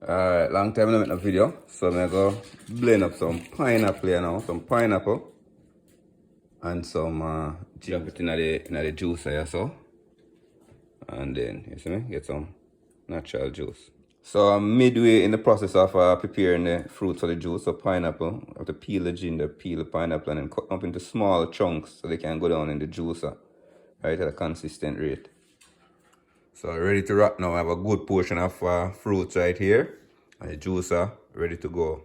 Alright, long time I make a video, so I'm gonna go blend up some pineapple here now, some pineapple and some jump it in the juicer here, so. And then, you see me, get some natural juice. So I'm midway in the process of preparing the fruits for the juice. So pineapple, I have to peel the ginger, peel the pineapple and then cut them up into small chunks so they can go down in the juicer, right, at a consistent rate. So ready to rock now. I have a good portion of fruits right here. And the juicer ready to go.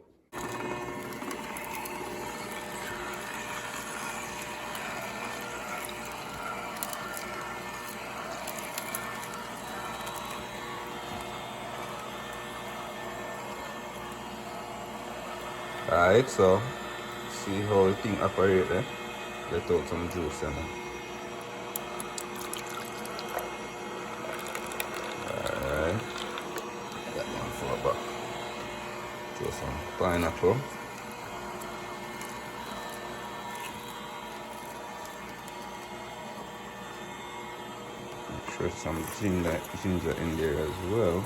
Alright, so see how the thing operates there. Let out some juice in there. Alright. That one for back. Throw some pineapple. Throw some ginger in there as well.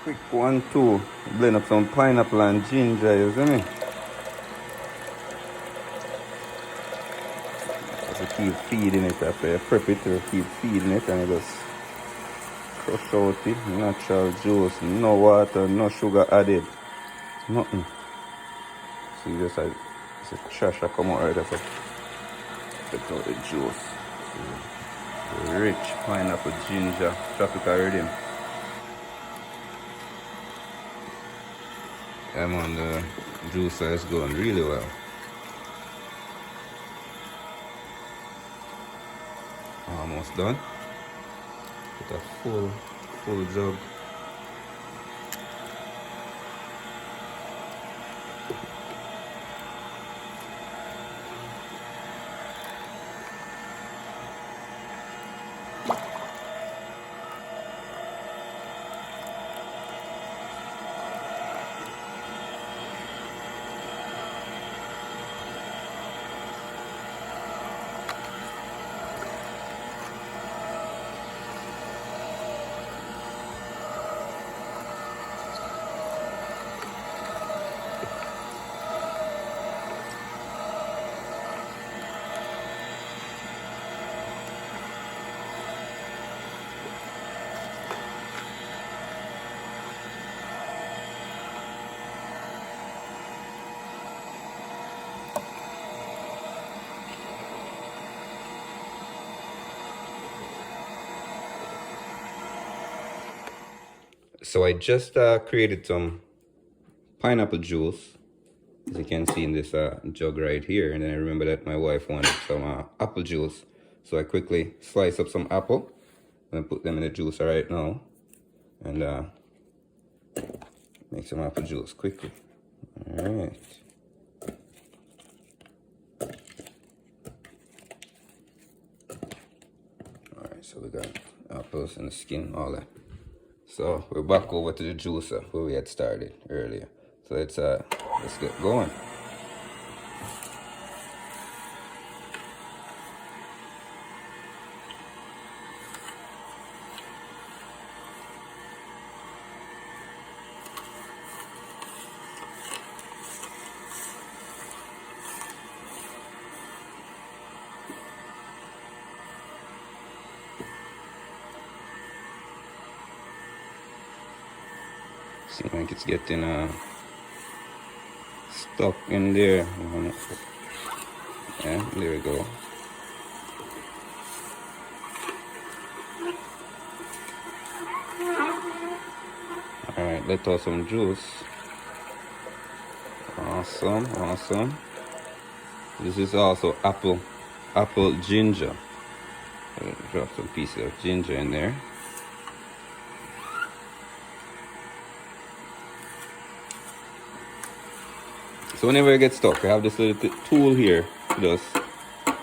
Quick 1, 2, blend up some pineapple and ginger, you see me? Have to keep feeding it after you prep it, you keep feeding it and you just crush out the natural juice, no water, no sugar added, nothing. See, just like it's a trash that come out right after. Take out the juice. See, the rich pineapple, ginger, tropical rhythm. Yeah man, the juicer is going really well. Almost done. Put a full jug. So I just created some pineapple juice, as you can see in this jug right here. And then I remember that my wife wanted some apple juice. So I quickly slice up some apple and put them in the juicer right now. And make some apple juice quickly. Alright. Alright, so we got apples and the skin, all that. So we're back over to the juicer where we had started earlier. So let's get going. Seems like it's getting stuck in there. Yeah, there we go. Alright, let out some juice. Awesome. This is also apple ginger. Drop some pieces of ginger in there. So whenever it gets stuck, I have this little tool here to just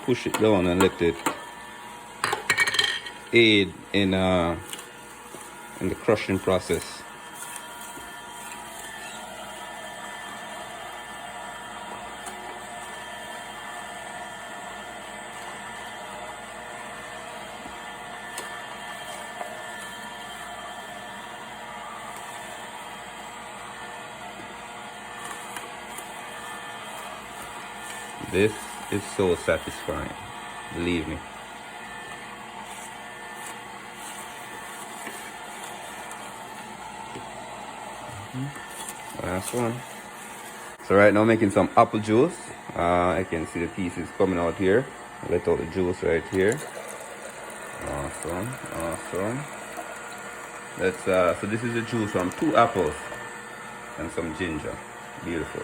push it down and let it aid in the crushing process. This is so satisfying, believe me. Last one. So right now I'm making some apple juice. I can see the pieces coming out here. Let out the juice right here. Awesome, awesome. Let's so this is the juice from 2 apples and some ginger. Beautiful.